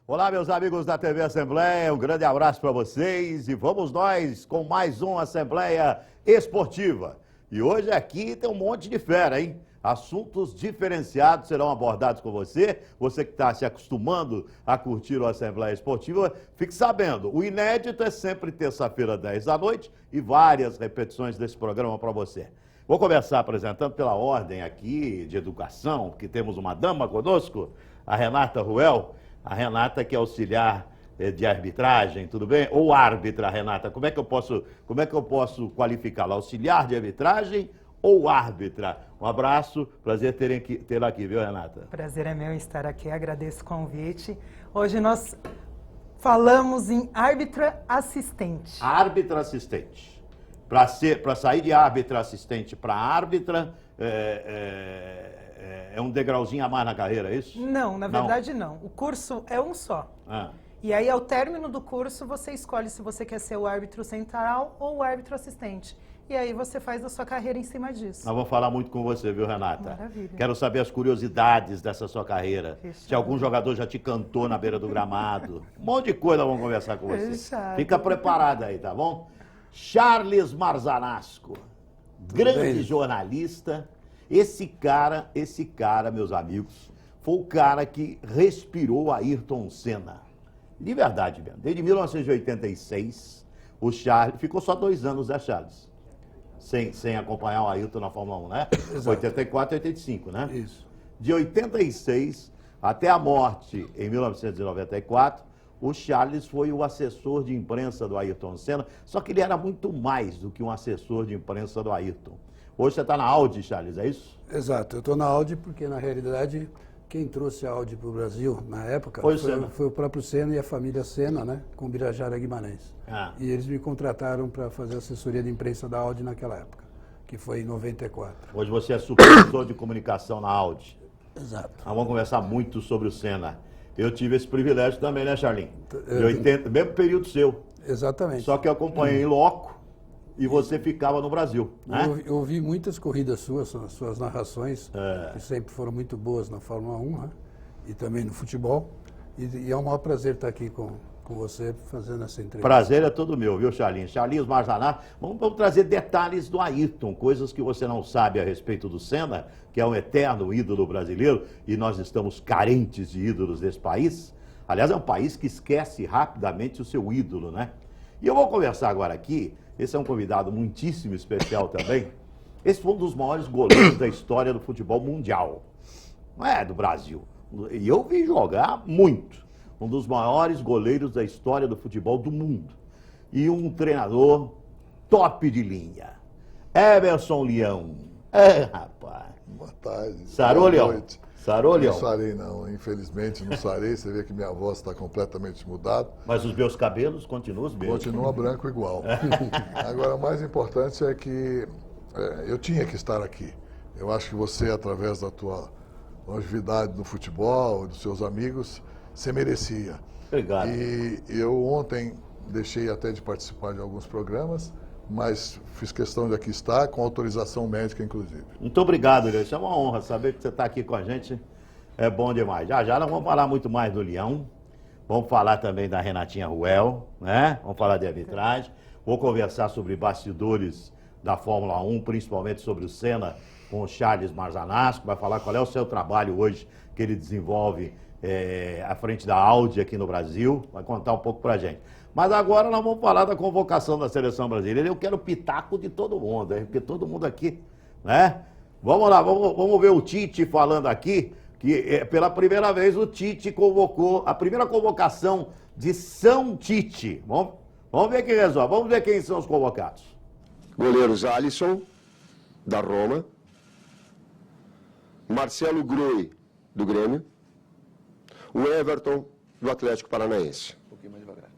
Olá, meus amigos da TV Assembleia, um grande abraço para vocês e vamos nós com mais uma Assembleia Esportiva. E hoje aqui tem um monte de fera, hein? Assuntos diferenciados serão abordados com você. Você que está se acostumando a curtir a Assembleia Esportiva, fique sabendo, o inédito é sempre terça-feira, 10 da noite e várias repetições desse programa para você. Vou começar apresentando pela ordem aqui de educação, que temos uma dama conosco, a Renata Ruel. A Renata que é auxiliar de arbitragem, tudo bem? Ou árbitra, Renata, como é que eu posso qualificá-la? Auxiliar de arbitragem ou árbitra? Um abraço, prazer tê-la aqui, viu, Renata? Prazer é meu estar aqui, agradeço o convite. Hoje nós falamos em árbitra assistente. Árbitra assistente. Para sair de árbitra assistente para árbitra, é um degrauzinho a mais na carreira, é isso? Não, na verdade não. O curso é um só. E aí, ao término do curso, você escolhe se você quer ser o árbitro central ou o árbitro assistente. E aí você faz a sua carreira em cima disso. Nós vamos falar muito com você, viu, Renata? Maravilha. Quero saber as curiosidades dessa sua carreira. Fechado. Se algum jogador já te cantou na beira do gramado. Um monte de coisa nós vamos conversar com você. Fechado. Fica preparada aí, tá bom? Charles Marzanasco, grande jornalista. Esse cara, meus amigos, foi o cara que respirou Ayrton Senna. De verdade mesmo. Desde 1986, o Charles... Ficou só 2 anos, né, Charles? Sem acompanhar o Ayrton na Fórmula 1, né? Exato. 84 e 85, né? Isso. De 86 até a morte, em 1994, o Charles foi o assessor de imprensa do Ayrton Senna, só que ele era muito mais do que um assessor de imprensa do Ayrton. Hoje você está na Audi, Charles, é isso? Exato, eu estou na Audi porque, na realidade, quem trouxe a Audi para o Brasil, na época, foi o próprio Senna e a família Senna, né, com Birajara Guimarães. E eles me contrataram para fazer assessoria de imprensa da Audi naquela época, que foi em 94. Hoje você é supervisor de comunicação na Audi. Exato. Nós vamos conversar muito sobre o Senna. Eu tive esse privilégio também, né, Charlinho? De 80, mesmo período seu. Exatamente. Só que eu acompanhei em loco e você ficava no Brasil, né? Eu ouvi muitas corridas suas narrações, que sempre foram muito boas na Fórmula 1, né? E também no futebol. E é um maior prazer estar aqui com você fazendo essa entrevista. Prazer é todo meu, viu, Charlinho? Charlinhos Marzanasco. Vamos trazer detalhes do Ayrton, coisas que você não sabe a respeito do Senna, que é um eterno ídolo brasileiro, e nós estamos carentes de ídolos desse país. Aliás, é um país que esquece rapidamente o seu ídolo, né? E eu vou conversar agora aqui, esse é um convidado muitíssimo especial também. Esse foi um dos maiores goleiros da história do futebol mundial. Não é do Brasil. E eu vi jogar muito. Um dos maiores goleiros da história do futebol do mundo. E um treinador top de linha. Emerson Leão. Rapaz. Boa tarde. Sarou, Boa Leão? noite. Sarou, Leão? Não sarei, não. Infelizmente, não sarei. Você vê que minha voz está completamente mudada. Mas os meus cabelos continuam os mesmos. Continua branco igual. Agora, o mais importante é que eu tinha que estar aqui. Eu acho que você, através da tua longevidade no futebol, dos seus amigos, você merecia. Obrigado. E eu ontem deixei até de participar de alguns programas, mas fiz questão de aqui estar, com autorização médica, inclusive. Muito obrigado, Leão. Isso é uma honra saber que você está aqui com a gente. É bom demais. Já nós vamos falar muito mais do Leão. Vamos falar também da Renatinha Ruel, né? Vamos falar de arbitragem. Vou conversar sobre bastidores da Fórmula 1, principalmente sobre o Senna, com o Charles Marzanasco. Vai falar qual é o seu trabalho hoje que ele desenvolve à frente da Audi aqui no Brasil. Vai contar um pouco pra gente. Mas agora nós vamos falar da convocação da seleção brasileira. Eu quero pitaco de todo mundo, hein? Porque todo mundo aqui, né? Vamos lá, vamos ver o Tite falando aqui, que pela primeira vez o Tite convocou, a primeira convocação de São Tite. Vamos ver quem resolve, vamos ver quem são os convocados. Goleiros Alisson, da Roma. Marcelo Groi, do Grêmio. O Everton, do Atlético Paranaense. Um pouquinho mais devagar.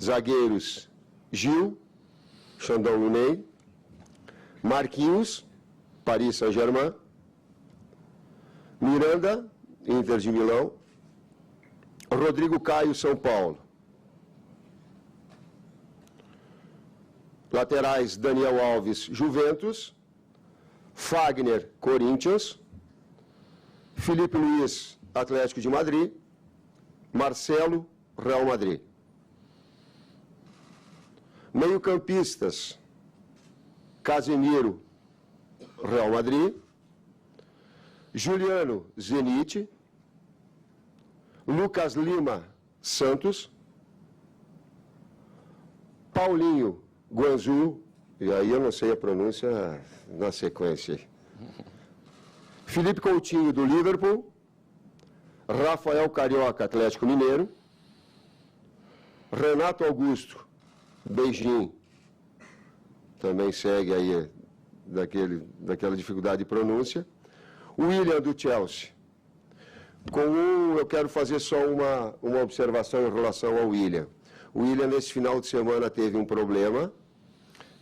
Zagueiros, Gil, Xandão Luney. Marquinhos, Paris Saint-Germain. Miranda, Inter de Milão. Rodrigo Caio, São Paulo. Laterais, Daniel Alves, Juventus. Fagner, Corinthians. Felipe Luiz, Atlético de Madrid. Marcelo, Real Madrid. Meio-campistas, Casemiro, Real Madrid. Juliano, Zenit. Lucas Lima, Santos. Paulinho, Guangzhou, e aí eu não sei a pronúncia na sequência. Felipe Coutinho, do Liverpool. Rafael Carioca, Atlético Mineiro. Renato Augusto, Beijing, também segue aí daquela dificuldade de pronúncia. William, do Chelsea. Eu quero fazer só uma observação em relação ao William. O William, nesse final de semana, teve um problema,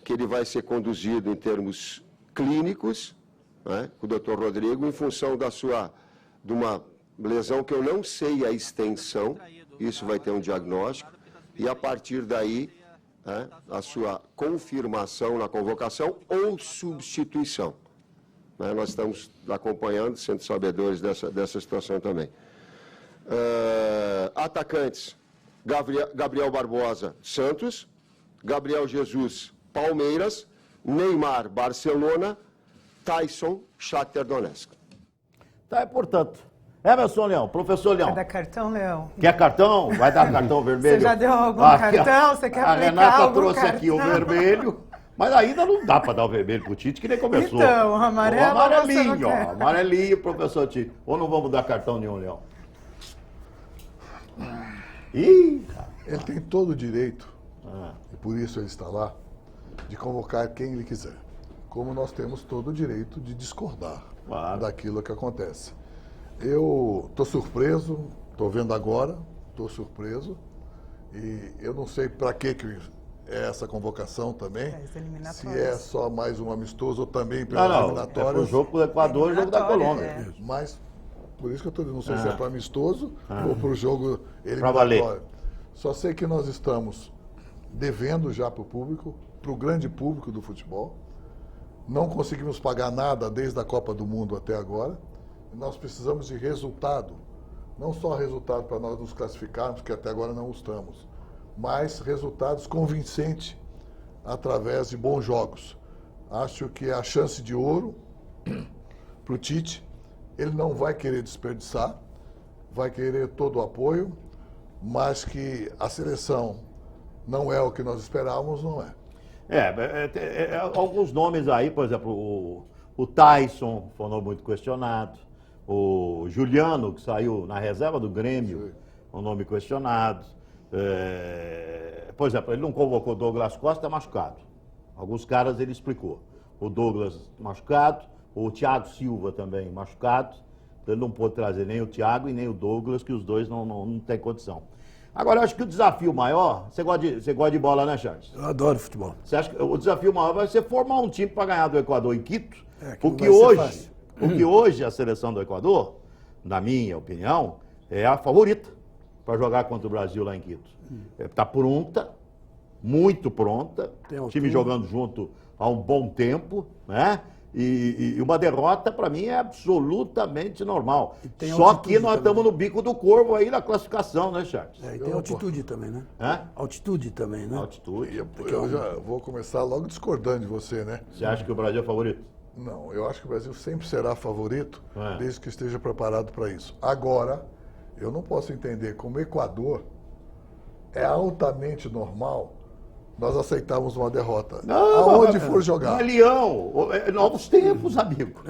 que ele vai ser conduzido em termos clínicos, né, com o Dr. Rodrigo, em função de uma lesão que eu não sei a extensão, isso vai ter um diagnóstico, e a partir daí, né, a sua confirmação na convocação ou substituição. Né, nós estamos acompanhando, sendo sabedores dessa situação também. Atacantes, Gabriel Barbosa, Santos. Gabriel Jesus, Palmeiras. Neymar, Barcelona. Tyson, Shakhtar Donetsk. Tá, portanto. Emerson Leão, professor Leão. Vai dar cartão, Leão? Quer cartão? Vai dar cartão vermelho? Você já deu algum Aqui, cartão? Você quer a aplicar Renata algum trouxe cartão? aqui o vermelho, mas ainda não dá para dar o vermelho pro Tite, que nem começou. Então, o amarelo, o amarelinho, você não quer. ó, amarelinho, professor Tite. Ou não vamos dar cartão nenhum, Leão? Ih, cara. Ele tem todo o direito, e por isso ele está lá, de convocar quem ele quiser. Como nós temos todo o direito de discordar daquilo que acontece. Eu estou surpreso, estou vendo agora, estou surpreso, e eu não sei para que é essa convocação também, se é só mais um amistoso ou também pelas eliminatórias. É pro jogo do Equador e o jogo da Colômbia. Mas, por isso que eu estou dizendo, não sei se é para amistoso ou para o jogo Pra eliminatório. valer. Só sei que nós estamos devendo já para o público, para o grande público do futebol. Não conseguimos pagar nada desde a Copa do Mundo até agora. Nós precisamos de resultado. Não só resultado para nós nos classificarmos, que até agora não estamos, mas resultados convincentes através de bons jogos. Acho que é a chance de ouro para o Tite. Ele não vai querer desperdiçar, vai querer todo o apoio, mas que a seleção não é o que nós esperávamos, não é. Alguns nomes aí, por exemplo, o Tyson foi um nome muito questionado, o Juliano, que saiu na reserva do Grêmio, um nome questionado. Por exemplo, ele não convocou o Douglas Costa, machucado. Alguns caras ele explicou. O Douglas machucado, o Thiago Silva também machucado. Então ele não pôde trazer nem o Thiago e nem o Douglas, que os dois não têm condição. Agora, eu acho que o desafio maior... Você gosta de bola, né, Charles? Eu adoro futebol. Você acha que o desafio maior vai ser formar um time para ganhar do Equador em Quito? Porque hoje a seleção do Equador, na minha opinião, é a favorita para jogar contra o Brasil lá em Quito. Está pronta, muito pronta, o time jogando junto há um bom tempo, né? E uma derrota, para mim, é absolutamente normal. Só que nós estamos no bico do corvo aí na classificação, né, Charles? E tem altitude também, né? Altitude também, né? Altitude. Eu já vou começar logo discordando de você, né? Você acha que o Brasil é favorito? Não, eu acho que o Brasil sempre será favorito, desde que esteja preparado para isso. Agora, eu não posso entender como o Equador é altamente normal nós aceitarmos uma derrota. Aonde for jogar. Leão, novos tempos, amigo.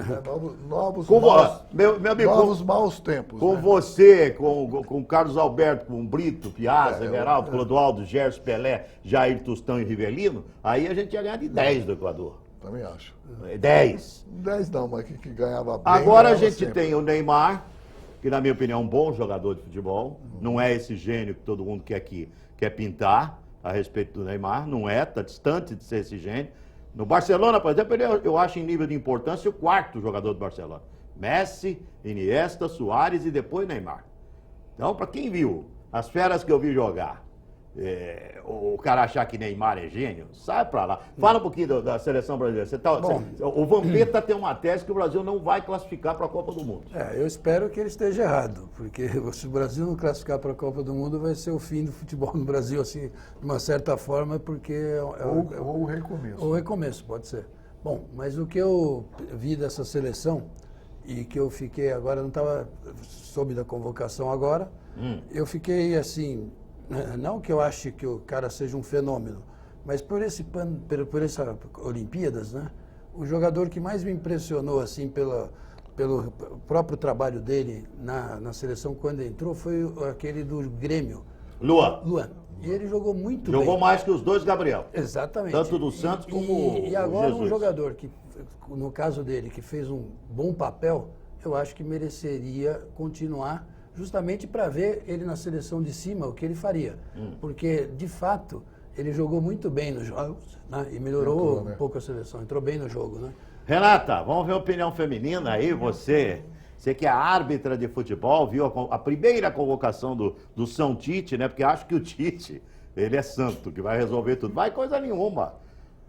Novos maus tempos. Com você, com o Carlos Alberto, com o Brito, Piazza, Everaldo, Clodoaldo, Gerson, Pelé, Jair, Tostão e Rivelino, aí a gente ia ganhar de 10 do Equador. Também acho. 10. 10 não, mas que ganhava bem. Agora a gente sempre. tem o Neymar, que na minha opinião é um bom jogador de futebol. Não é esse gênio que todo mundo quer pintar a respeito do Neymar. Não é, está distante de ser esse gênio. No Barcelona, por exemplo, eu acho em nível de importância o quarto jogador do Barcelona. Messi, Iniesta, Suárez e depois Neymar. Então, para quem viu as feras que eu vi jogar o cara achar que Neymar é gênio, sai pra lá. Fala um pouquinho da seleção brasileira. O Vampeta tem uma tese que o Brasil não vai classificar para a Copa do Mundo. Eu espero que ele esteja errado, porque se o Brasil não classificar para a Copa do Mundo, vai ser o fim do futebol no Brasil, assim, de uma certa forma, porque... Ou o recomeço. Ou o recomeço, pode ser. Bom, mas o que eu vi dessa seleção, e que eu fiquei agora, não estava soube da convocação agora, eu fiquei assim... Não que eu ache que o cara seja um fenômeno, mas por essas Olimpíadas, né, o jogador que mais me impressionou assim pelo próprio trabalho dele na seleção quando entrou foi aquele do Grêmio. Luan. E ele jogou muito bem. Jogou mais que os dois, Gabriel. Exatamente. Tanto do Santos como E agora Jesus. Um jogador que, no caso dele, que fez um bom papel, eu acho que mereceria continuar justamente para ver ele na seleção de cima, o que ele faria. Porque, de fato, ele jogou muito bem nos jogos, né? E melhorou um pouco a seleção, entrou bem no jogo, né? Renata, vamos ver a opinião feminina aí, você que é árbitra de futebol, viu a primeira convocação do São Tite, né? Porque acho que o Tite, ele é santo, que vai resolver tudo. Vai coisa nenhuma.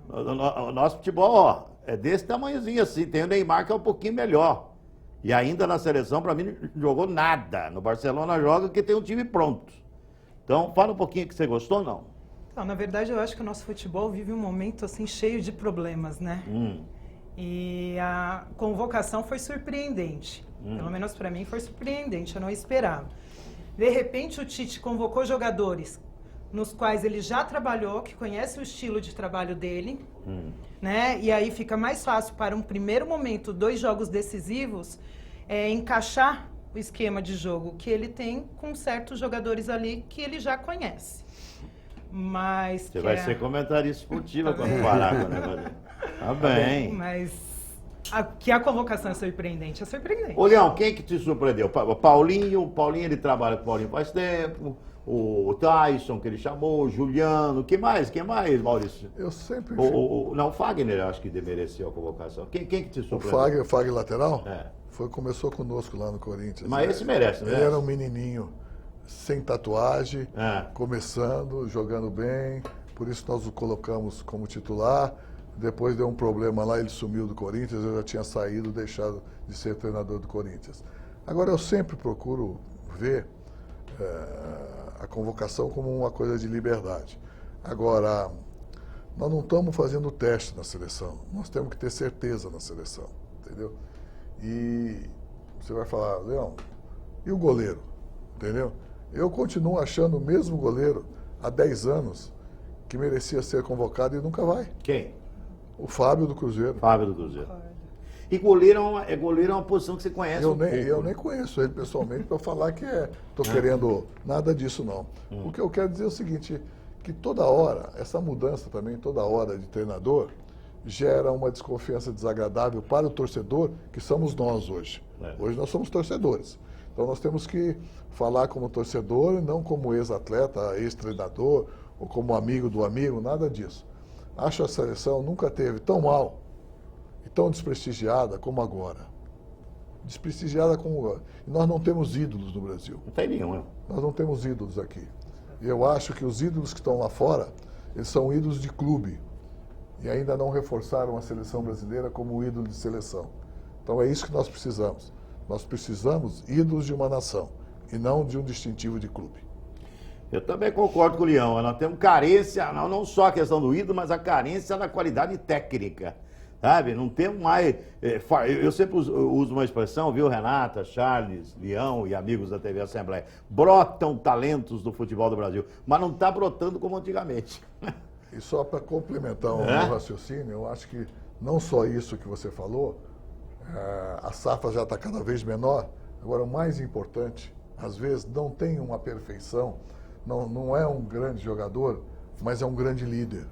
O nosso futebol, ó, é desse tamanhozinho assim, tem o Neymar que é um pouquinho melhor. E ainda na seleção, para mim, não jogou nada. No Barcelona joga que tem um time pronto. Então, fala um pouquinho que você gostou ou não? Então, na verdade, eu acho que o nosso futebol vive um momento assim cheio de problemas, né? E a convocação foi surpreendente. Pelo menos para mim foi surpreendente, eu não esperava. De repente, o Tite convocou jogadores nos quais ele já trabalhou, que conhece o estilo de trabalho dele, né? E aí fica mais fácil para um primeiro momento, 2 jogos decisivos, encaixar o esquema de jogo que ele tem com certos jogadores ali que ele já conhece. Mas você vai ser comentarista esportiva quando parar com o negócio. Tá bem. Mas que a convocação é surpreendente, é surpreendente. Ô, Leão, quem que te surpreendeu? O Paulinho, ele trabalha com o Paulinho faz tempo. O Tyson, que ele chamou, o Juliano, quem mais, Maurício? Eu sempre... Não, o Fagner, acho que mereceu a convocação. Quem que te surpreendeu? O Fagner lateral? É. Começou conosco lá no Corinthians. Mas esse merece, né? Ele era um menininho sem tatuagem, começando, jogando bem, por isso nós o colocamos como titular. Depois deu um problema lá, ele sumiu do Corinthians, eu já tinha saído, deixado de ser treinador do Corinthians. Agora, eu sempre procuro ver a convocação como uma coisa de liberdade. Agora, nós não estamos fazendo teste na seleção, nós temos que ter certeza na seleção, entendeu? E você vai falar, Leão, e o goleiro? Entendeu? Eu continuo achando o mesmo goleiro há 10 anos que merecia ser convocado e nunca vai. Quem? O Fábio do Cruzeiro. Fábio do Cruzeiro. E goleiro é uma posição que você conhece eu nem conheço ele pessoalmente para falar que estou querendo nada disso, não. O que eu quero dizer é o seguinte, que toda hora, essa mudança também, toda hora de treinador, gera uma desconfiança desagradável para o torcedor, que somos nós hoje. Hoje nós somos torcedores. Então nós temos que falar como torcedor, não como ex-atleta, ex-treinador, ou como amigo do amigo, nada disso. Acho que a seleção nunca teve tão mal e tão desprestigiada como agora. Desprestigiada como agora. E nós não temos ídolos no Brasil. Não tem nenhum, né? Nós não temos ídolos aqui. E eu acho que os ídolos que estão lá fora, eles são ídolos de clube. E ainda não reforçaram a seleção brasileira como ídolo de seleção. Então é isso que nós precisamos. Nós precisamos ídolos de uma nação e não de um distintivo de clube. Eu também concordo com o Leão. Nós temos carência, não só a questão do ídolo, mas a carência na qualidade técnica. Sabe? Não temos mais... Eu sempre uso uma expressão, viu, Renata, Charles, Leão e amigos da TV Assembleia. Brotam talentos do futebol do Brasil, mas não está brotando como antigamente. E só para complementar o meu raciocínio, eu acho que não só isso que você falou, a safra já está cada vez menor. Agora, o mais importante, às vezes não tem uma perfeição, não é um grande jogador, mas é um grande líder.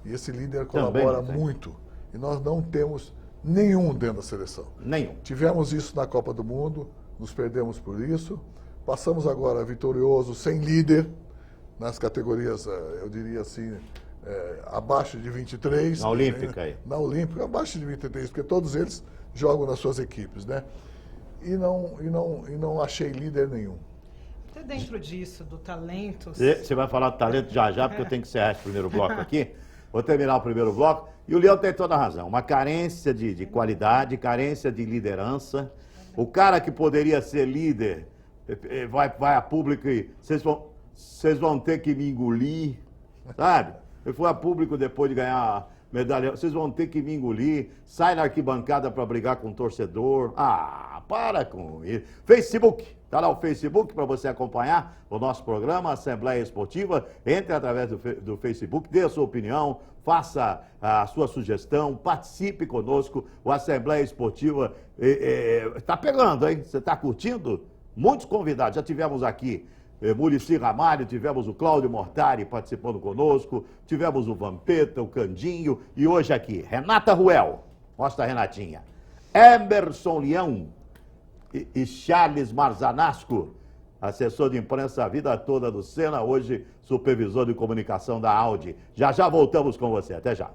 E esse líder colabora muito. E nós não temos nenhum dentro da seleção. Nenhum. Tivemos isso na Copa do Mundo, nos perdemos por isso. Passamos agora vitorioso, sem líder, nas categorias, eu diria assim, abaixo de 23. Na Olímpica aí. Na Olímpica, abaixo de 23, porque todos eles jogam nas suas equipes, né? E não achei líder nenhum. Até dentro disso, do talento. Você vai falar do talento já, porque eu tenho que encerrar esse primeiro bloco aqui. Vou terminar o primeiro bloco. E o Leão tem toda a razão. Uma carência de qualidade, carência de liderança. O cara que poderia ser líder vai a público e vocês vão ter que me engolir, sabe? Eu fui a público depois de ganhar a medalha. Vocês vão ter que me engolir. Sai na arquibancada para brigar com o torcedor. Ah, para com isso. Facebook. Está lá o Facebook para você acompanhar o nosso programa, Assembleia Esportiva. Entre através do Facebook, dê a sua opinião, faça a sua sugestão, participe conosco. O Assembleia Esportiva está pegando, hein? Você está curtindo? Muitos convidados. Já tivemos aqui Muricy Ramalho, tivemos o Cláudio Mortari participando conosco, tivemos o Vampeta, o Candinho e hoje aqui, Renata Ruel. Mostra a Renatinha. Emerson Leão. E Charles Marzanasco, assessor de imprensa a vida toda do Senna, hoje supervisor de comunicação da Audi. Já voltamos com você, até já.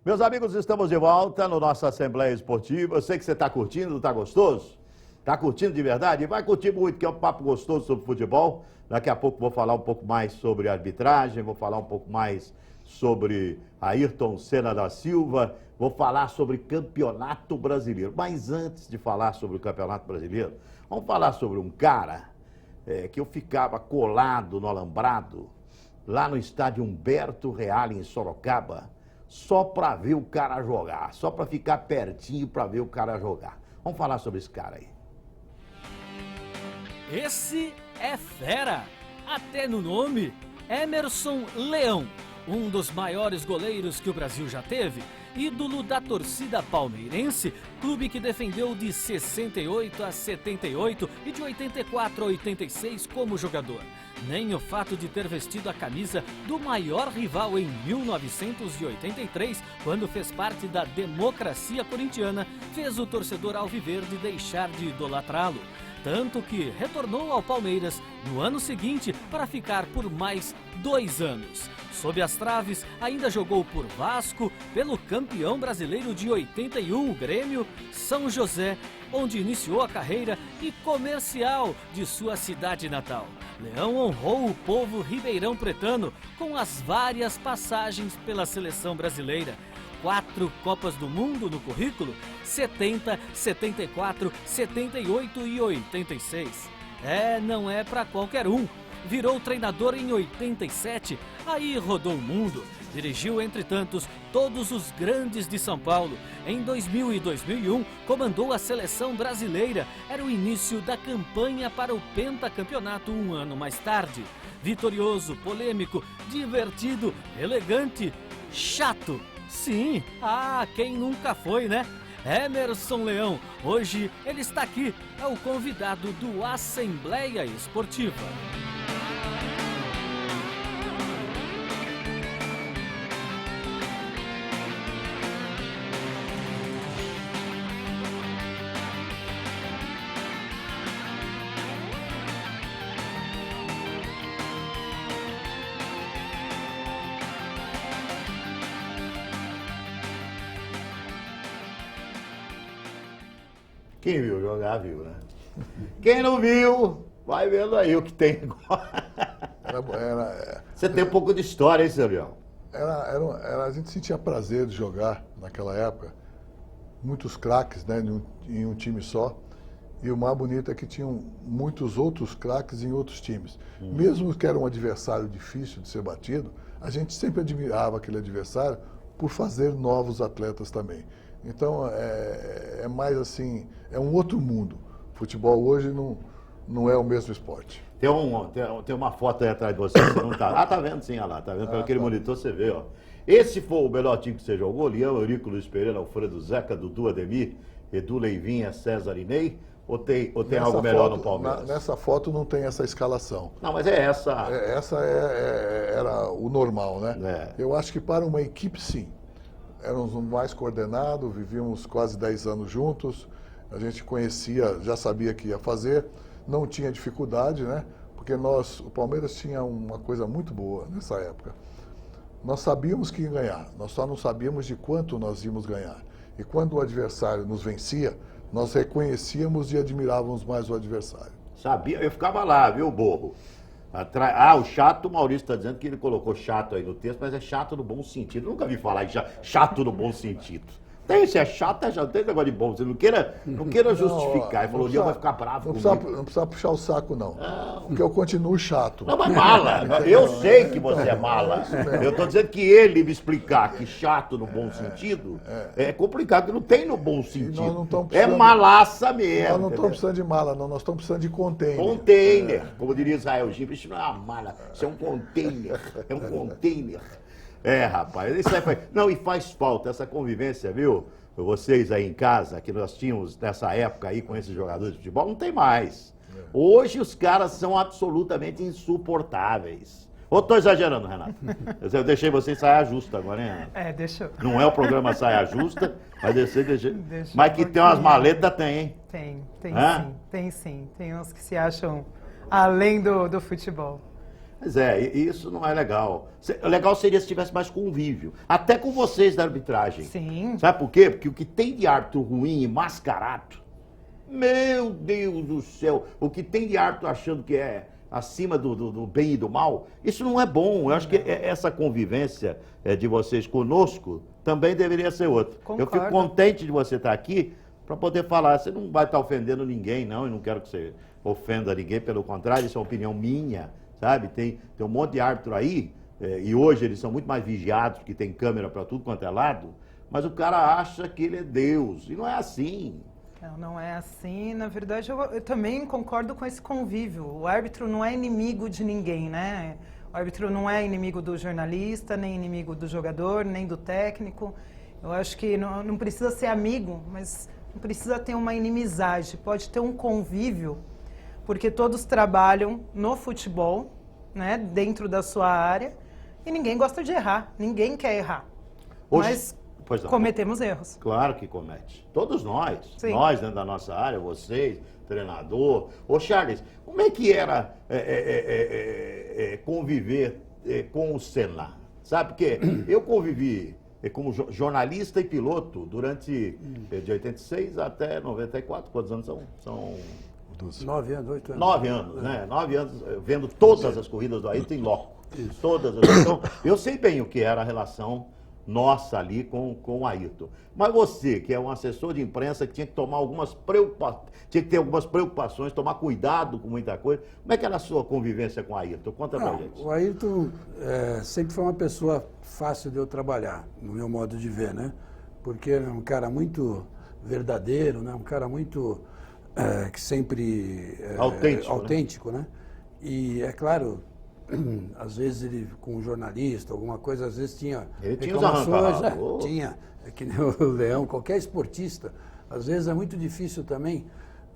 Meus amigos, estamos de volta no nossa Assembleia Esportiva. Eu sei que você está curtindo, está gostoso? Está curtindo de verdade? Vai curtir muito, que é um papo gostoso sobre futebol. Daqui a pouco vou falar um pouco mais sobre arbitragem, vou falar um pouco mais sobre Ayrton Senna da Silva, vou falar sobre Campeonato Brasileiro. Mas antes de falar sobre o Campeonato Brasileiro, vamos falar sobre um cara que eu ficava colado no alambrado, lá no estádio Humberto Reale, em Sorocaba, só para ver o cara jogar, só para ficar pertinho para ver o cara jogar. Vamos falar sobre esse cara aí. Esse é fera, até no nome, Emerson Leão, um dos maiores goleiros que o Brasil já teve, ídolo da torcida palmeirense, clube que defendeu de 68 a 78 e de 84 a 86 como jogador. Nem o fato de ter vestido a camisa do maior rival em 1983, quando fez parte da democracia corintiana, fez o torcedor alviverde deixar de idolatrá-lo. Tanto que retornou ao Palmeiras no ano seguinte para ficar por mais 2 anos. Sob as traves, ainda jogou por Vasco, pelo campeão brasileiro de 81, o Grêmio, São José, onde iniciou a carreira, e Comercial, de sua cidade natal. Leão honrou o povo ribeirão pretano com as várias passagens pela seleção brasileira. 4 Copas do Mundo no currículo, 70, 74, 78 e 86. Não é para qualquer um. Virou treinador em 87, aí rodou o mundo. Dirigiu, entre tantos, todos os grandes de São Paulo. Em 2000 e 2001, comandou a seleção brasileira. Era o início da campanha para o pentacampeonato 1 ano mais tarde. Vitorioso, polêmico, divertido, elegante, chato. Sim, quem nunca foi, né? Emerson Leão, hoje ele está aqui, é o convidado do Assembleia Esportiva. Quem viu jogar, viu, né? Quem não viu, vai vendo aí o que tem agora. Você tem um pouco de história, hein, seu Leão? A gente sentia prazer de jogar naquela época. Muitos craques, né, em um time só. E o mais bonito é que tinham muitos outros craques em outros times. Mesmo que era um adversário difícil de ser batido, a gente sempre admirava aquele adversário por fazer novos atletas também. Então, é mais assim, é um outro mundo. Futebol hoje não é o mesmo esporte. Tem uma foto aí atrás de você, você não tá... tá vendo sim, olha lá, tá vendo? Pelo aquele monitor você vê, ó. Esse foi o melhor time que você jogou? Leão, Eurico, Luiz Pereira, Alfredo Zeca, Dudu, Ademir, Edu, Leivinha, César e Ney? Ou tem algo melhor no Palmeiras? Nessa foto não tem essa escalação. Não, mas é essa. Era o normal, né? É. Eu acho que para uma equipe, sim. Éramos mais coordenados, vivíamos quase 10 anos juntos, a gente conhecia, já sabia que ia fazer, não tinha dificuldade, né? Porque o Palmeiras tinha uma coisa muito boa nessa época. nós sabíamos que ia ganhar, nós só não sabíamos de quanto nós íamos ganhar. E quando o adversário nos vencia, nós reconhecíamos e admirávamos mais o adversário. Sabia, eu ficava lá, viu, Borro? O chato, o Maurício está dizendo que ele colocou chato aí no texto, mas é chato no bom sentido. Eu nunca vi falar em chato no bom sentido. Tem, se é chato, já tem negócio de bom. Você não queira justificar. Ele falou, o vai ficar bravo comigo. Não precisa puxar o saco, não. Porque eu continuo chato. Não, mas mala. Eu sei que você é mala. Eu estou dizendo que ele me explicar que chato no bom sentido é complicado, porque não tem no bom sentido. Nós não estamos É precisando- malaça mesmo. Nós não estamos precisando de mala, não. Nós estamos precisando de container. Container, como diria Israel Gil, isso não é uma mala, isso é um container, é um container. Rapaz, isso aí foi... Não, e faz falta essa convivência, viu? Vocês aí em casa, que nós tínhamos nessa época aí com esses jogadores de futebol, não tem mais. Hoje os caras são absolutamente insuportáveis. Ou tô exagerando, Renato? Eu deixei você em saia justa agora, hein, Renato? Deixa eu... Não é o programa Saia Justa, mas deixei. Deixa Mas um que tem umas pouquinho. maletas, tem, hein? Tem Hã? sim, tem sim. Tem uns que se acham além do futebol. Mas isso não é legal. O legal seria se tivesse mais convívio. Até com vocês da arbitragem. Sim. Sabe por quê? Porque o que tem de árbitro ruim e mascarado, meu Deus do céu, o que tem de árbitro achando que é acima do bem e do mal, isso não é bom. Eu acho que essa convivência de vocês conosco também deveria ser outra. Concordo. Eu fico contente de você estar aqui para poder falar. Você não vai estar ofendendo ninguém, não, e não quero que você ofenda ninguém, pelo contrário, isso é uma opinião minha. Sabe, tem um monte de árbitro aí, e hoje eles são muito mais vigiados, porque tem câmera para tudo quanto é lado, mas o cara acha que ele é Deus, e não é assim. Não é assim. Na verdade, eu também concordo com esse convívio. O árbitro não é inimigo de ninguém, né? O árbitro não é inimigo do jornalista, nem inimigo do jogador, nem do técnico. Eu acho que não precisa ser amigo, mas não precisa ter uma inimizade. Pode ter um convívio, porque todos trabalham no futebol, né, dentro da sua área, e ninguém gosta de errar, ninguém quer errar. Hoje- Mas Pois não. cometemos erros. Claro que comete. Todos nós. Sim. Nós dentro da nossa área, vocês, treinador. Ô Charles, como é que era conviver com o Senna? Sabe, porque eu convivi como jornalista e piloto durante de 86 até 94. Quantos anos são? 9 anos, 8 anos. 9 anos, né? 9 anos vendo todas as corridas do Ayrton em loco. Todas as. Então, eu sei bem o que era a relação nossa ali com o Ayrton. Mas você, que é um assessor de imprensa que tinha que tomar tinha que ter algumas preocupações, tomar cuidado com muita coisa. Como é que era a sua convivência com o Ayrton? Conta pra gente. O Ayrton sempre foi uma pessoa fácil de eu trabalhar, no meu modo de ver, né? Porque ele é um cara muito verdadeiro, né? Um cara muito que sempre autêntico, né? E é claro, às vezes ele com um jornalista, alguma coisa, às vezes tinha Ele tinha os reclamações, arrancados. tinha, que nem o Leão, qualquer esportista, às vezes é muito difícil também,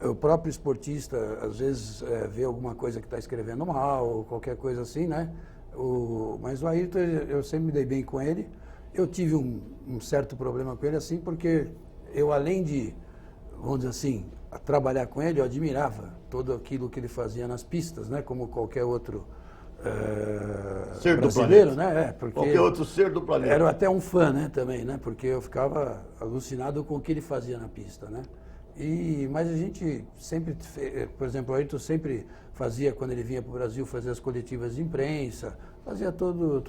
o próprio esportista, às vezes vê alguma coisa que está escrevendo mal, ou qualquer coisa assim, né? Mas o Ayrton, eu sempre me dei bem com ele, eu tive um certo problema com ele, assim, porque eu, além de, vamos dizer assim, trabalhar com ele, eu admirava tudo aquilo que ele fazia nas pistas, né? Como qualquer outro Ser do brasileiro, planeta. né? Porque Qualquer outro ser do planeta. era até um fã, né? Também, né? Porque eu ficava alucinado com o que ele fazia na pista, né? Mas a gente sempre, por exemplo, o Ayrton sempre fazia, quando ele vinha para o Brasil, fazia as coletivas de imprensa, fazia todo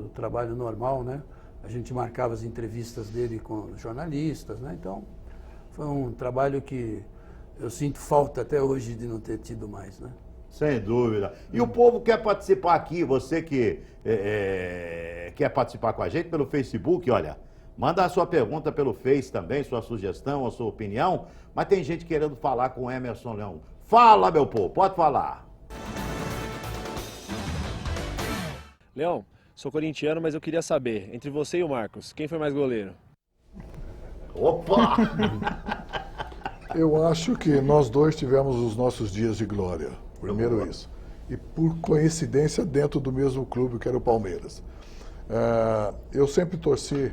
o trabalho normal, né? A gente marcava as entrevistas dele com jornalistas, né? Então, foi um trabalho que eu sinto falta até hoje de não ter tido mais, né? Sem dúvida. E o povo quer participar aqui, você que quer participar com a gente pelo Facebook, olha, manda a sua pergunta pelo Face também, sua sugestão, a sua opinião, mas tem gente querendo falar com o Emerson Leão. Fala, meu povo, pode falar. Leão, sou corintiano, mas eu queria saber, entre você e o Marcos, quem foi mais goleiro? Opa! Eu acho que nós dois tivemos os nossos dias de glória. Primeiro isso. E por coincidência dentro do mesmo clube que era o Palmeiras. Eu sempre torci,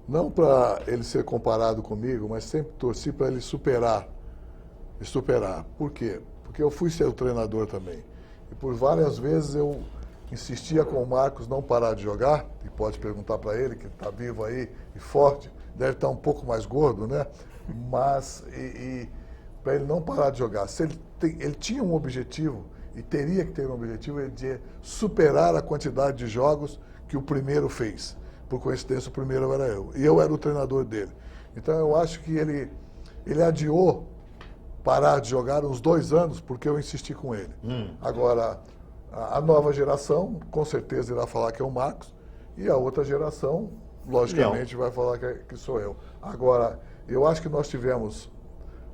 não para ele ser comparado comigo, mas sempre torci para ele superar. Por quê? Porque eu fui ser o treinador também. E por várias vezes eu insistia com o Marcos não parar de jogar, e pode perguntar para ele, que está vivo aí e forte, deve estar um pouco mais gordo, né? Mas, para ele não parar de jogar. Se ele tinha um objetivo, e teria que ter um objetivo, de superar a quantidade de jogos que o primeiro fez. Por coincidência, o primeiro era eu. E eu era o treinador dele. Então, eu acho que ele adiou parar de jogar uns 2 anos, porque eu insisti com ele. Agora, a nova geração, com certeza, irá falar que é o Marcos, e a outra geração, logicamente, vai falar que sou eu. Agora, eu acho que nós tivemos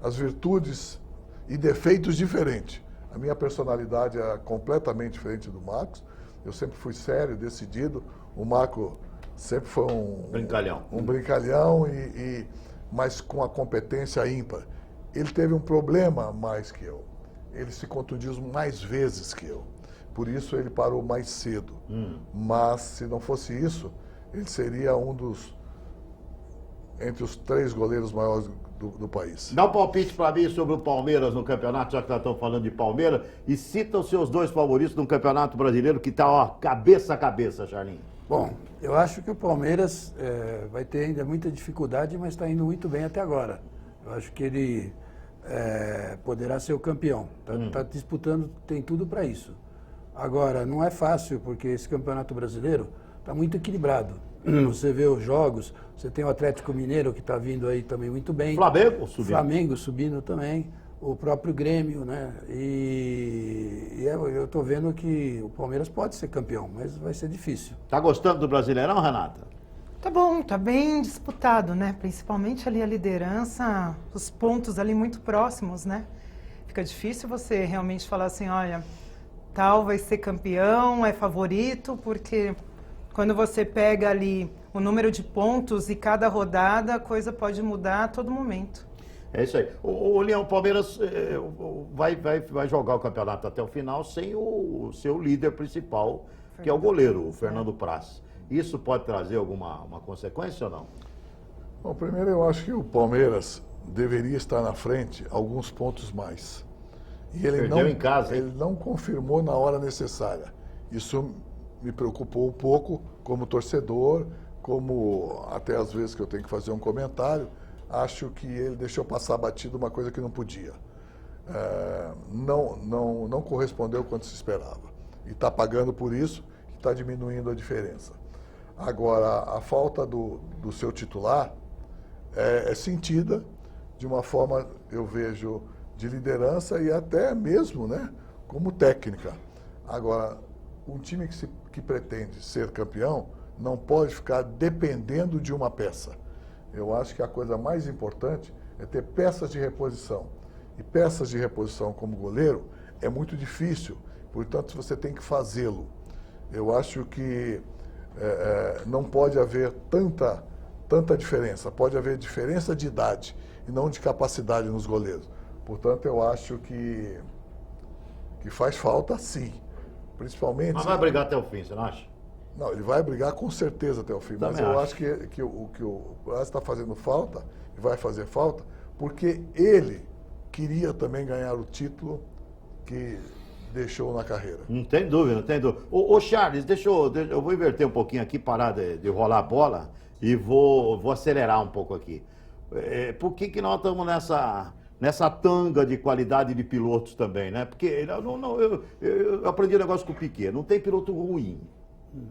as virtudes e defeitos diferentes. A minha personalidade é completamente diferente do Marcos. Eu sempre fui sério, decidido. O Marco sempre foi um brincalhão, mas com a competência ímpar. Ele teve um problema mais que eu. Ele se contundiu mais vezes que eu. Por isso ele parou mais cedo. Mas se não fosse isso, ele seria entre os 3 goleiros maiores do país. Dá um palpite para mim sobre o Palmeiras no campeonato, já que nós estamos falando de Palmeiras, e cita os seus 2 favoritos no Campeonato Brasileiro, que está cabeça a cabeça, Charlinho. Bom, eu acho que o Palmeiras vai ter ainda muita dificuldade, mas está indo muito bem até agora. Eu acho que ele poderá ser o campeão. Está disputando, tem tudo para isso. Agora, não é fácil, porque esse Campeonato Brasileiro está muito equilibrado. Você vê os jogos, você tem o Atlético Mineiro, que está vindo aí também muito bem. Flamengo subindo também. O próprio Grêmio, né? E eu estou vendo que o Palmeiras pode ser campeão, mas vai ser difícil. Tá gostando do Brasileirão, Renata? Tá bom, tá bem disputado, né? Principalmente ali a liderança, os pontos ali muito próximos, né? Fica difícil você realmente falar assim, olha, tal vai ser campeão, é favorito, porque quando você pega ali o número de pontos e cada rodada, a coisa pode mudar a todo momento. É isso aí. O Leão, Palmeiras vai jogar o campeonato até o final sem o seu líder principal, que é o goleiro, o Fernando Praz. Isso pode trazer alguma consequência ou não? Bom, primeiro eu acho que o Palmeiras deveria estar na frente alguns pontos mais. E ele Perdeu em casa, hein? Ele não confirmou na hora necessária. Isso me preocupou um pouco como torcedor, como até às vezes que eu tenho que fazer um comentário. Acho que ele deixou passar batido uma coisa que não podia. Não correspondeu quanto se esperava. E está pagando por isso, está diminuindo a diferença. Agora, a falta do seu titular é sentida de uma forma, eu vejo, de liderança e até mesmo, né, como técnica. Agora, um time que pretende ser campeão não pode ficar dependendo de uma peça. Eu acho que a coisa mais importante é ter peças de reposição. E peças de reposição como goleiro é muito difícil, portanto você tem que fazê-lo. Eu acho que não pode haver tanta diferença. Pode haver diferença de idade e não de capacidade nos goleiros. Portanto, eu acho que faz falta, sim. Principalmente... Mas vai brigar até o fim, você não acha? Não, ele vai brigar com certeza até o fim. Também mas eu acho que o Praz está fazendo falta, e vai fazer falta, porque ele queria também ganhar o título que deixou na carreira. Não tem dúvida, não tem dúvida. Ô Charles, eu vou inverter um pouquinho aqui, parar de rolar a bola e vou acelerar um pouco aqui. Por que nós estamos nessa tanga de qualidade de pilotos também, né? Porque eu aprendi um negócio com o Piquet, não tem piloto ruim.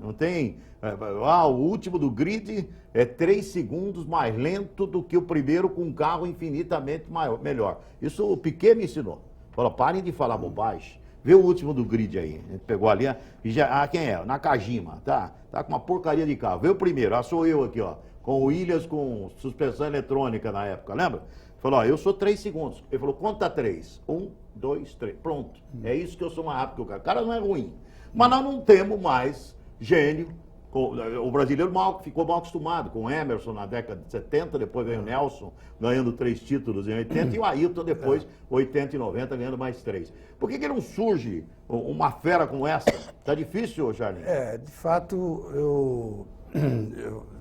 Não tem... o último do grid é 3 segundos mais lento do que o primeiro com um carro infinitamente melhor. Isso o Piquet me ensinou. Falou, parem de falar bobagem. Vê o último do grid aí. A gente pegou ali e já... quem é? Nakajima. Tá com uma porcaria de carro. Vê o primeiro. Sou eu aqui, ó. Com o Williams com suspensão eletrônica na época, lembra? Falou, eu sou 3 segundos. Ele falou, conta 3. 1, 2, 3. Pronto. É isso que eu sou mais rápido que o cara. O cara não é ruim. Mas nós não temos mais gênio. O brasileiro ficou mal acostumado com o Emerson na década de 70, depois veio o Nelson ganhando 3 títulos em 80 e o Ailton depois, 80 e 90, ganhando mais 3. Por que não surge uma fera como essa? Tá difícil, Charlinho? De fato, eu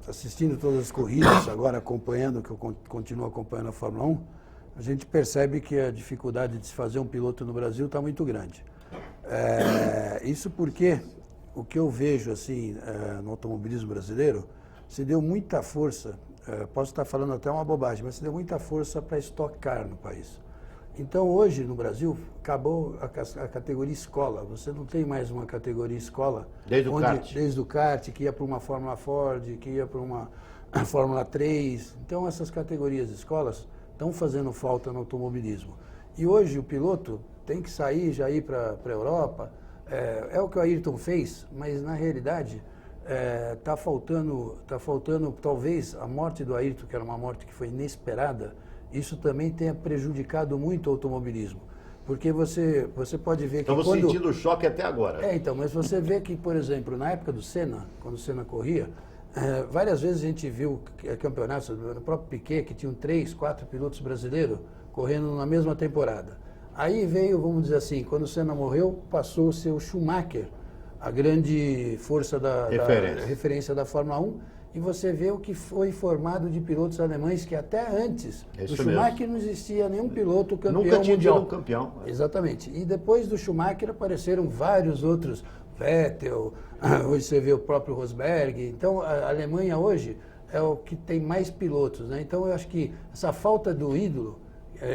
assistindo todas as corridas, agora acompanhando, que eu continuo acompanhando a Fórmula 1, a gente percebe que a dificuldade de se fazer um piloto no Brasil está muito grande. Isso porque o que eu vejo assim no automobilismo brasileiro, se deu muita força, posso estar falando até uma bobagem, mas se deu muita força para Stock Car no país. Então hoje no Brasil acabou a categoria escola, você não tem mais uma categoria escola. Desde o kart. Desde o kart, que ia para uma Fórmula Ford, que ia para uma Fórmula 3. Então essas categorias escolas estão fazendo falta no automobilismo. E hoje o piloto tem que sair, já ir para a Europa. É o que o Ayrton fez, mas na realidade está faltando talvez a morte do Ayrton, que era uma morte que foi inesperada, isso também tenha prejudicado muito o automobilismo. Porque você pode ver que Estamos sentindo o choque até agora. Então, mas você vê que, por exemplo, na época do Senna, quando o Senna corria, várias vezes a gente viu campeonatos, no próprio Piquet, que tinham 3, 4 pilotos brasileiros correndo na mesma temporada. Aí veio, vamos dizer assim, quando o Senna morreu, passou a ser o Schumacher, a grande força da referência da Fórmula 1, e você vê o que foi formado de pilotos alemães, que até antes do Schumacher não existia nenhum piloto campeão mundial. Nunca tinha tido um campeão. Exatamente. E depois do Schumacher apareceram vários outros, Vettel, hoje você vê o próprio Rosberg. Então a Alemanha hoje é o que tem mais pilotos, né? Então eu acho que essa falta do ídolo,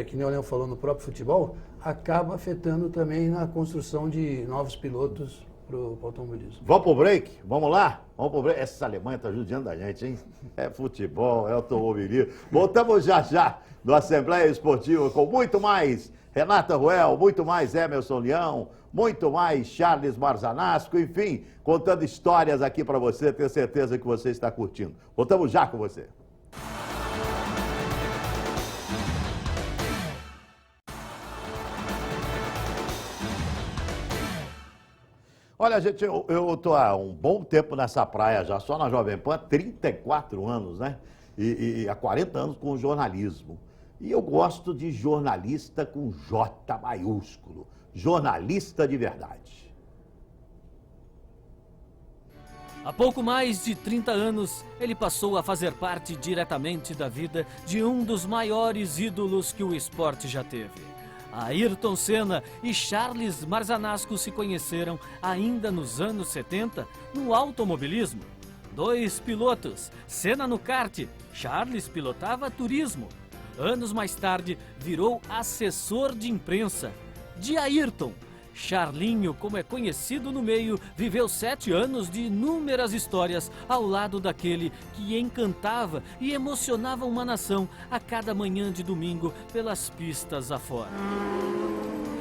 que nem o Leão falou no próprio futebol, acaba afetando também na construção de novos pilotos para o automobilismo. Vamos pro break? Vamos lá? Vamos pro break. Essa Alemanha tá judiando da gente, hein? É futebol, é automobilismo. Voltamos já no Assembleia Esportiva com muito mais Renata Ruel, muito mais Emerson Leão, muito mais Charles Marzanasco, enfim, contando histórias aqui para você, tenho certeza que você está curtindo. Voltamos já com você. Olha, gente, eu estou há um bom tempo nessa praia já, só na Jovem Pan, 34 anos, né? E há 40 anos com jornalismo. E eu gosto de jornalista com J maiúsculo, jornalista de verdade. Há pouco mais de 30 anos, ele passou a fazer parte diretamente da vida de um dos maiores ídolos que o esporte já teve. Ayrton Senna e Charles Marzanasco se conheceram ainda nos anos 70 no automobilismo. 2 pilotos, Senna no kart, Charles pilotava turismo. Anos mais tarde, virou assessor de imprensa de Ayrton. Charlinho, como é conhecido no meio, viveu 7 anos de inúmeras histórias ao lado daquele que encantava e emocionava uma nação a cada manhã de domingo pelas pistas afora.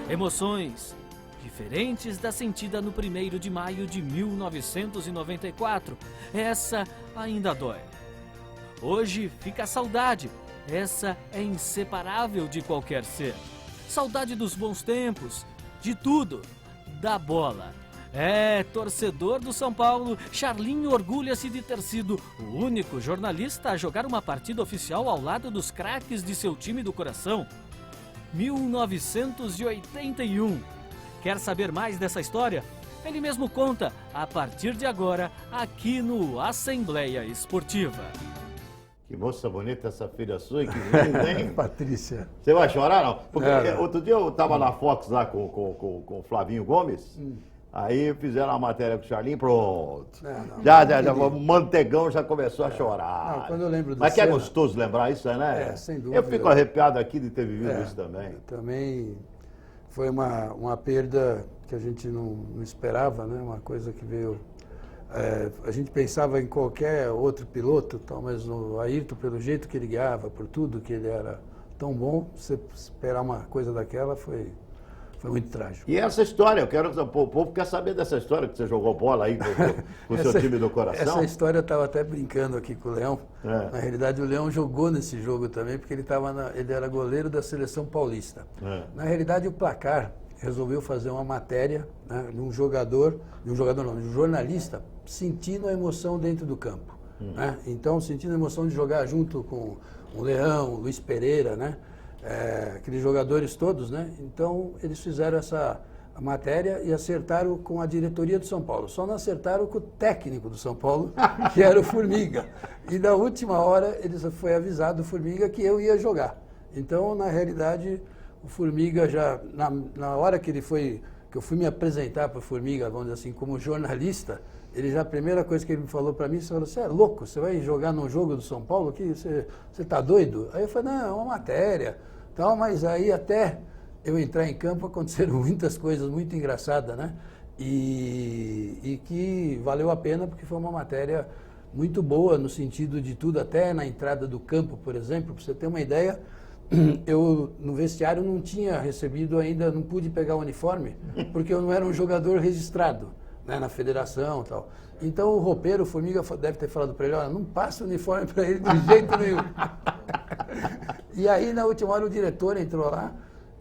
Emoções diferentes da sentida no 1º de maio de 1994. Essa ainda dói. Hoje fica a saudade. Essa é inseparável de qualquer ser. Saudade dos bons tempos, de tudo, da bola. Torcedor do São Paulo, Charlinho orgulha-se de ter sido o único jornalista a jogar uma partida oficial ao lado dos craques de seu time do coração. 1981. Quer saber mais dessa história? Ele mesmo conta, a partir de agora, aqui no Assembleia Esportiva. Que moça bonita essa filha sua, que linda, hein? Patrícia. Você vai chorar, não? Porque outro dia eu estava na Fox lá com o Flavinho Gomes, aí fizeram uma matéria com o Charlinho, pronto. Já, o mantegão já começou a chorar. Não, quando eu lembro do Mas que é Senna, gostoso lembrar isso, né? Sem dúvida. Eu fico arrepiado aqui de ter vivido isso também. Também foi uma perda que a gente não esperava, né? Uma coisa que veio... a gente pensava em qualquer outro piloto, tal, mas o Ayrton, pelo jeito que ele guiava, por tudo que ele era tão bom, você esperar uma coisa daquela foi muito trágico. E essa história, o povo quer saber dessa história, que você jogou bola aí com o seu time do coração. Essa história eu estava até brincando aqui com o Leão. Na realidade, o Leão jogou nesse jogo também, porque ele era goleiro da Seleção Paulista. Na realidade, o Placar resolveu fazer uma matéria, né, de um jornalista, sentindo a emoção dentro do campo. Né? Então, sentindo a emoção de jogar junto com o Leão, o Luiz Pereira, né? Aqueles jogadores todos, né? Então, eles fizeram essa matéria e acertaram com a diretoria do São Paulo. Só não acertaram com o técnico do São Paulo, que era o Formiga. E na última hora, foi avisado o Formiga que eu ia jogar. Então, na realidade, o Formiga já, na hora que ele foi que eu fui me apresentar para o Formiga, vamos dizer assim, como jornalista, ele já, a primeira coisa que ele me falou para mim, ele falou, você é louco, você vai jogar num jogo do São Paulo aqui, você tá doido? Aí eu falei, não, é uma matéria, tal, mas aí até eu entrar em campo aconteceram muitas coisas muito engraçadas, né? E que valeu a pena porque foi uma matéria muito boa no sentido de tudo, até na entrada do campo, por exemplo, para você ter uma ideia, eu no vestiário não tinha recebido ainda, não pude pegar o uniforme, porque eu não era um jogador registrado, né, na federação e tal. Então o roupeiro, o Formiga, deve ter falado para ele, olha, não passa o uniforme para ele de jeito nenhum. E aí na última hora o diretor entrou lá,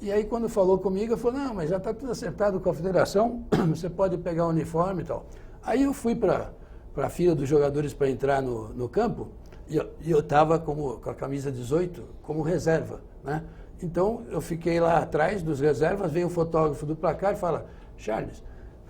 e aí quando falou comigo, eu falei, não, mas já está tudo acertado com a federação, você pode pegar o uniforme e tal. Aí eu fui para a fila dos jogadores para entrar no campo, e eu estava com a camisa 18 como reserva, né? Então eu fiquei lá atrás dos reservas, veio o fotógrafo do placar e fala, Charles,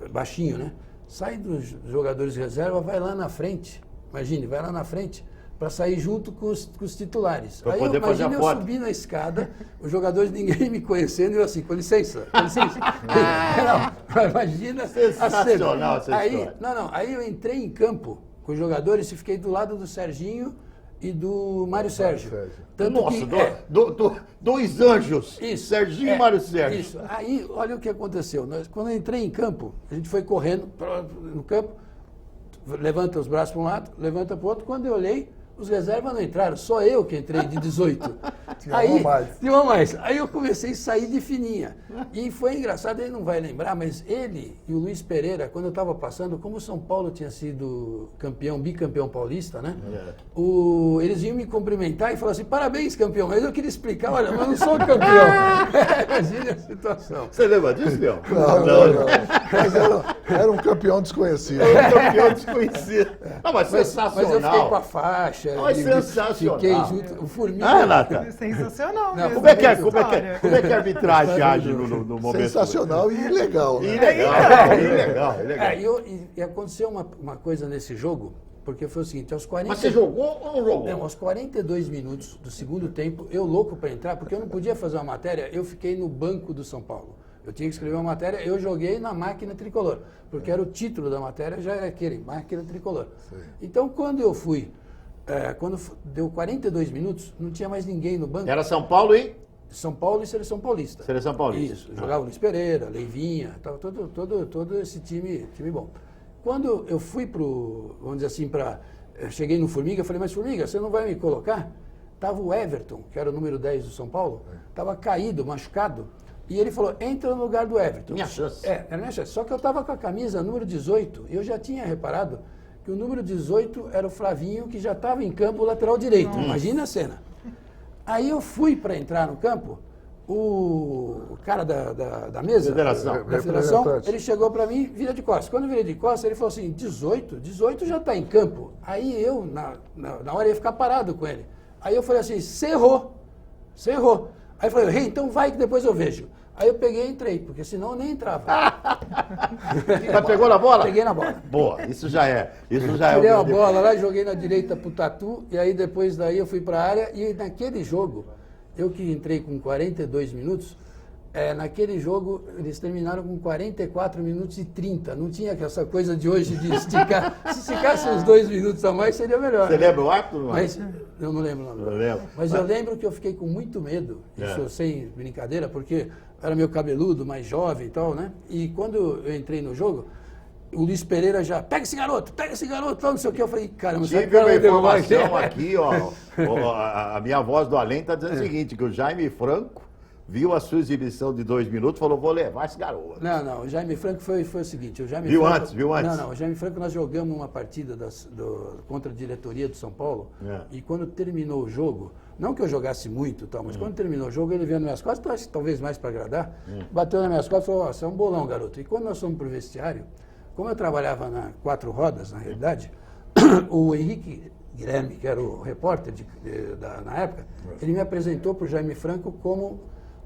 baixinho, né? Sai dos jogadores de reserva, vai lá na frente, imagine, vai lá na frente, para sair junto com os titulares. Pra aí poder fazer a eu foto. subi na escada, os jogadores, ninguém me conhecendo, e eu assim, com licença, com licença. Não, imagina Sensacional a cena. essa história. Aí eu entrei em campo com os jogadores e fiquei do lado do Serginho e do Mário Sérgio. Tanto Nossa, que, dois anjos, isso, Serginho e Mário Sérgio. Isso. Aí, olha o que aconteceu. Quando eu entrei em campo, a gente foi correndo no campo, levanta os braços para um lado, levanta para o outro. Quando eu olhei, os reservas não entraram, só eu que entrei de 18. Tinha uma mais. Aí eu comecei a sair de fininha. E foi engraçado, ele não vai lembrar, mas ele e o Luiz Pereira, quando eu estava passando, como o São Paulo tinha sido bicampeão paulista, né? Eles iam me cumprimentar e falar assim, parabéns, campeão. Mas eu queria explicar, olha, mas eu não sou campeão. Imagina a situação. Você lembra disso, Leão? Não. Mas era um campeão desconhecido. Era um campeão desconhecido. Não, mas sensacional. Mas eu fiquei com a faixa. Mas sensacional. Fiquei junto. O Formiga. Ah, Renata? Sensacional Não, mesmo. Como é que a arbitragem age no momento? Sensacional e ilegal. Né? Ilegal. E aconteceu uma coisa nesse jogo, porque foi o seguinte, aos 40... Mas você jogou ou não jogou? Não, aos 42 minutos do segundo tempo, eu louco para entrar, porque eu não podia fazer uma matéria, eu fiquei no banco do São Paulo. Eu tinha que escrever uma matéria, eu joguei na máquina tricolor, porque era o título da matéria, já era aquele, máquina tricolor. Sim. Então, quando eu fui, quando deu 42 minutos, não tinha mais ninguém no banco. Era São Paulo e? São Paulo e Seleção Paulista. Seleção Paulista. Isso, jogava o Luiz Pereira, Leivinha, todo esse time bom. Quando eu fui vamos dizer assim, cheguei no Formiga, falei, mas Formiga, você não vai me colocar? Tava o Everton, que era o número 10 do São Paulo, estava caído, machucado, e ele falou, entra no lugar do Everton. Minha chance. Era minha chance. Só que eu estava com a camisa número 18, e eu já tinha reparado que o número 18 era o Flavinho, que já estava em campo, lateral direito. Imagina a cena. Aí eu fui para entrar no campo, o cara da mesa, da federação, ele chegou para mim, vira de costas. Quando eu virei de costas, ele falou assim, 18 já está em campo. Aí eu, na hora, ia ficar parado com ele. Aí eu falei assim, você errou. Aí eu falei, então vai que depois eu vejo. Aí eu peguei e entrei, porque senão eu nem entrava. Mas pegou na bola? Peguei na bola. Boa, isso já é. Tirei a bola lá, joguei na direita pro Tatu, e aí depois daí eu fui para a área, e naquele jogo, eu que entrei com 42 minutos, naquele jogo eles terminaram com 44 minutos e 30. Não tinha essa coisa de hoje de esticar. Se esticasse uns 2 minutos a mais, seria melhor. Você lembra o árbitro? Mas eu não lembro o nome. Eu lembro. Mas eu lembro que eu fiquei com muito medo, isso sem brincadeira, porque era meu cabeludo, mais jovem e tal, né? E quando eu entrei no jogo, o Luiz Pereira já, pega esse garoto, não sei o que. Eu falei, caramba, tive uma informação aqui, ó. A minha voz do além está dizendo o seguinte, que o Jaime Franco viu a sua exibição de 2 minutos e falou, vou levar esse garoto. Não, o Jaime Franco foi o seguinte, Viu antes? Não, o Jaime Franco, nós jogamos uma partida contra a diretoria do São Paulo, e quando terminou o jogo, não que eu jogasse muito, tal, mas quando terminou o jogo, ele veio nas minhas costas, talvez mais para agradar, bateu nas minhas costas e falou, você é um bolão, garoto. E quando nós fomos para o vestiário, como eu trabalhava na 4 rodas, na realidade, o Henrique Guilherme, que era o repórter na época, ele me apresentou para o Jaime Franco como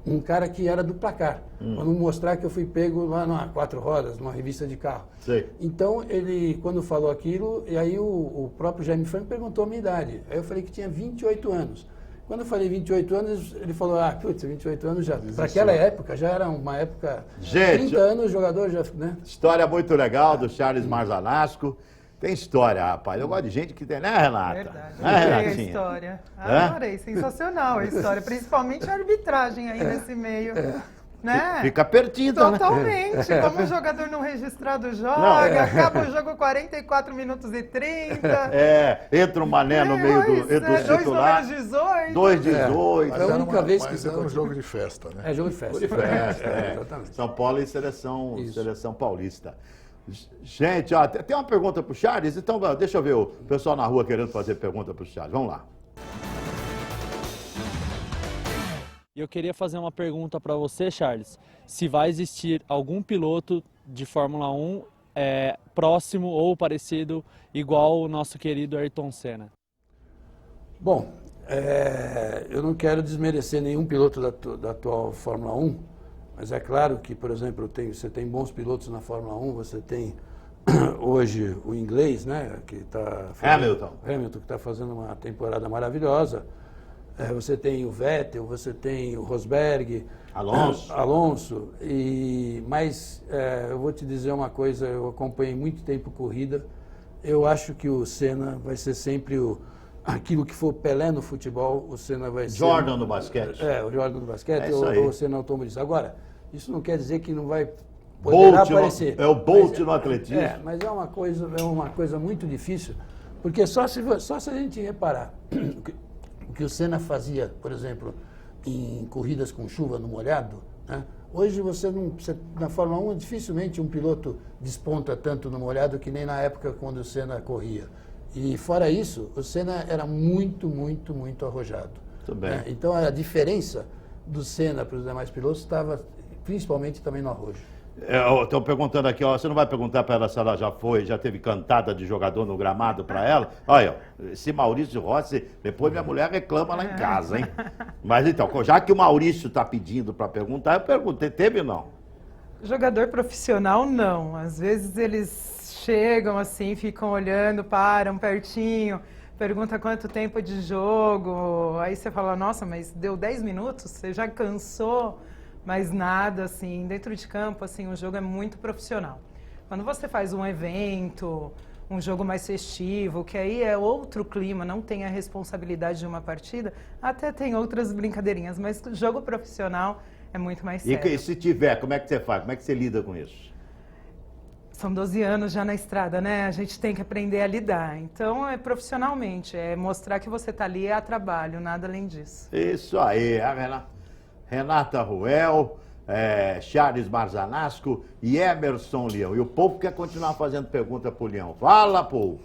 um cara que era do placar, para não mostrar que eu fui pego lá na 4 rodas, numa revista de carro. Sei. Então, ele, quando falou aquilo, e aí o próprio Jaime Franco perguntou a minha idade. Aí eu falei que tinha 28 anos. Quando eu falei 28 anos, ele falou, putz, 28 anos já. Desistiu. Para aquela época, já era uma época. Gente, 30 anos, o jogador já. Né? História muito legal do Charles Marzanasco. Tem história, rapaz. Eu gosto de gente que tem, né, Renata? Verdade. Né, Adorei a Renatinha? história. É? Adorei, sensacional a história. Principalmente a arbitragem aí nesse meio. Né? Fica pertinho, né? Totalmente. Como o jogador não registrado joga, Não, acaba o jogo 44 minutos e 30. Entra o Mané no meio entre os titulares. 2-18. Mas a era, única vez que mas isso era um aconteceu. jogo de festa, né? É jogo de festa. Exatamente. São Paulo e seleção paulista. Gente, ó, tem uma pergunta pro Charles, então deixa eu ver o pessoal na rua querendo fazer pergunta pro Charles. Vamos lá. E eu queria fazer uma pergunta para você, Charles. Se vai existir algum piloto de Fórmula 1 próximo ou parecido, igual o nosso querido Ayrton Senna? Bom, eu não quero desmerecer nenhum piloto da atual Fórmula 1, mas é claro que, por exemplo, você tem bons pilotos na Fórmula 1, você tem hoje o inglês, né, que está Hamilton, que está fazendo uma temporada maravilhosa. Você tem o Vettel, você tem o Rosberg, Alonso. Mas eu vou te dizer uma coisa, eu acompanhei muito tempo corrida, eu acho que o Senna vai ser sempre aquilo que for Pelé no futebol, o Senna vai ser... Jordan no basquete. O Jordan no basquete ou o Senna automobilista. Agora, isso não quer dizer que não vai Bolt aparecer. É o Bolt no atletismo. Mas é uma coisa muito difícil, porque só se a gente reparar o que o Senna fazia, por exemplo, em corridas com chuva no molhado, né? Hoje na Fórmula 1 dificilmente um piloto desponta tanto no molhado que nem na época quando o Senna corria. E fora isso, o Senna era muito, muito, muito arrojado. Muito bem. Né? Então a diferença do Senna para os demais pilotos estava principalmente também no arrojo. Estão perguntando aqui, ó, você não vai perguntar para ela se ela já teve cantada de jogador no gramado para ela? Olha, esse Maurício Rossi, depois minha mulher reclama lá em casa, hein? Mas então, já que o Maurício está pedindo para perguntar, eu perguntei, teve ou não? Jogador profissional, não. Às vezes eles chegam assim, ficam olhando, param pertinho, pergunta quanto tempo de jogo, aí você fala, nossa, mas deu 10 minutos, você já cansou? Mas nada, assim, dentro de campo, assim, o jogo é muito profissional. Quando você faz um evento, um jogo mais festivo, que aí é outro clima, não tem a responsabilidade de uma partida, até tem outras brincadeirinhas, mas o jogo profissional é muito mais sério. E se tiver, como é que você faz? Como é que você lida com isso? São 12 anos já na estrada, né? A gente tem que aprender a lidar. Então, é profissionalmente, é mostrar que você está ali a trabalho, nada além disso. Isso aí, Renata Ruel, Charles Marzanasco e Emerson Leão. E o povo quer continuar fazendo pergunta pro Leão. Fala, povo!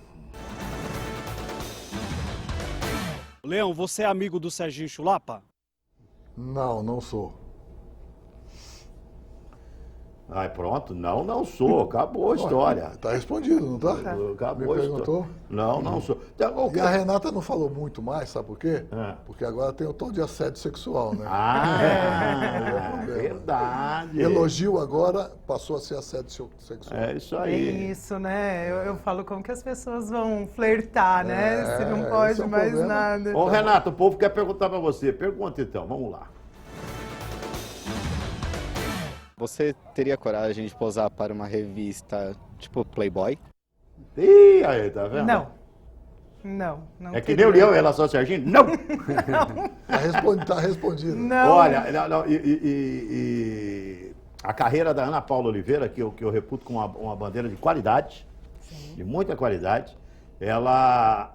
Leão, você é amigo do Serginho Chulapa? Não, não sou. Ai, pronto. Não sou. Acabou a história. Tá respondido, não tá? Acabou Me a história. perguntou? Não sou. E a Renata não falou muito mais, sabe por quê? É. Porque agora tem o tom de assédio sexual, né? Verdade. Elogio agora passou a ser assédio sexual. É isso É aí. isso, né? Eu falo como que as pessoas vão flertar, né? Se não esse pode é o mais problema. nada. Ô, Renato, o povo quer perguntar pra você. Pergunta então, vamos lá. Você teria coragem de posar para uma revista tipo Playboy? Ih, aí, tá vendo? Não. É que nem o Leão em relação ao Serginho? Não! Tá respondido. Não. Olha, a carreira da Ana Paula Oliveira, que eu reputo com uma bandeira de qualidade, de muita qualidade, ela,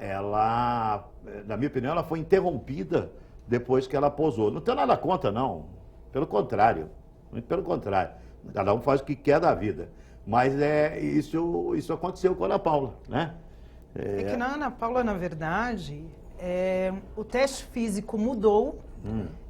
na minha opinião, ela foi interrompida depois que ela posou. Não tem nada contra, não. Pelo contrário. Muito pelo contrário. Cada um faz o que quer da vida. Mas isso aconteceu com a Ana Paula, né? É que na Ana Paula, na verdade, o teste físico mudou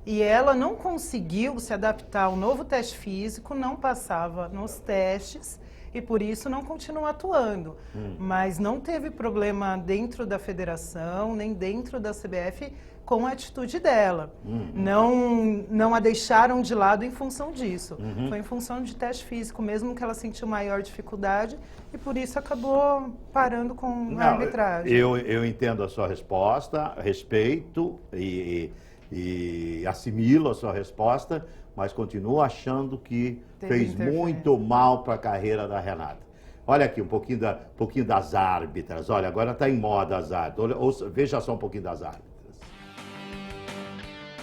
e ela não conseguiu se adaptar ao novo teste físico, não passava nos testes e por isso não continua atuando. Mas não teve problema dentro da federação, nem dentro da CBF com a atitude dela. Não a deixaram de lado em função disso. Foi em função de teste físico mesmo que ela sentiu maior dificuldade e por isso acabou parando com a arbitragem. Eu entendo a sua resposta, respeito e assimilo a sua resposta, mas continuo achando que fez muito mal para a carreira da Renata. Olha aqui, um pouquinho das árbitras. Olha, agora está em moda as árbitras. Veja só um pouquinho das árbitras.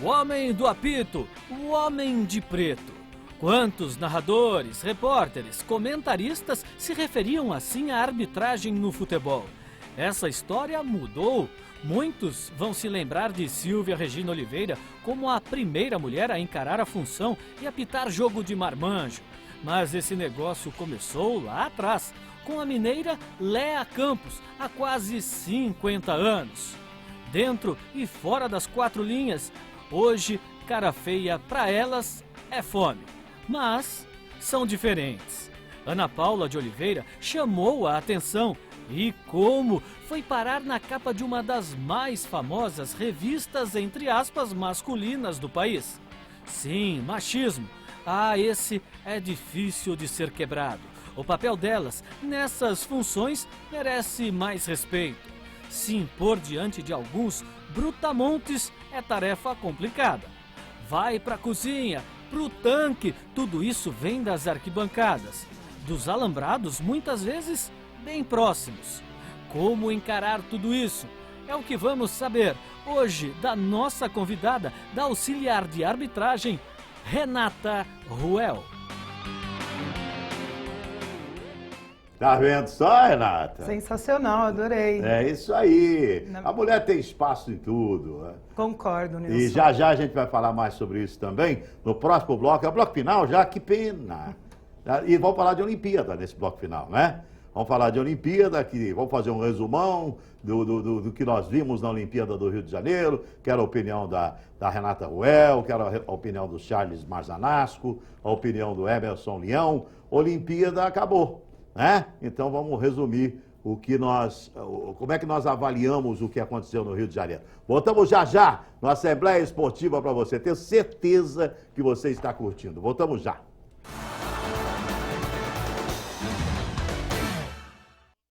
O homem do apito, o homem de preto. Quantos narradores, repórteres, comentaristas se referiam assim à arbitragem no futebol? Essa história mudou. Muitos vão se lembrar de Silvia Regina Oliveira como a primeira mulher a encarar a função e apitar jogo de marmanjo. Mas esse negócio começou lá atrás, com a mineira Léa Campos, há quase 50 anos. Dentro e fora das quatro linhas, hoje, cara feia para elas é fome. Mas são diferentes. Ana Paula de Oliveira chamou a atenção. E como foi parar na capa de uma das mais famosas revistas, entre aspas, masculinas do país. Sim, machismo. Esse é difícil de ser quebrado. O papel delas nessas funções merece mais respeito. Se impor diante de alguns brutamontes é tarefa complicada. Vai pra cozinha, pro tanque, tudo isso vem das arquibancadas. Dos alambrados, muitas vezes, bem próximos. Como encarar tudo isso? É o que vamos saber hoje da nossa convidada, da auxiliar de arbitragem, Renata Ruel. Tá vendo só, Renata? Sensacional, adorei. É isso aí. A mulher tem espaço em tudo. Né? Concordo, Nilson. E já a gente vai falar mais sobre isso também no próximo bloco. É o bloco final já, que pena. E vamos falar de Olimpíada nesse bloco final, né? Vamos falar de Olimpíada, vamos fazer um resumão do que nós vimos na Olimpíada do Rio de Janeiro. Quero a opinião da Renata Ruel, quero a opinião do Charles Marzanasco, a opinião do Emerson Leão. Olimpíada acabou, né? Então vamos resumir como é que nós avaliamos o que aconteceu no Rio de Janeiro. Voltamos já na Assembleia Esportiva para você. Tenho certeza que você está curtindo. Voltamos já.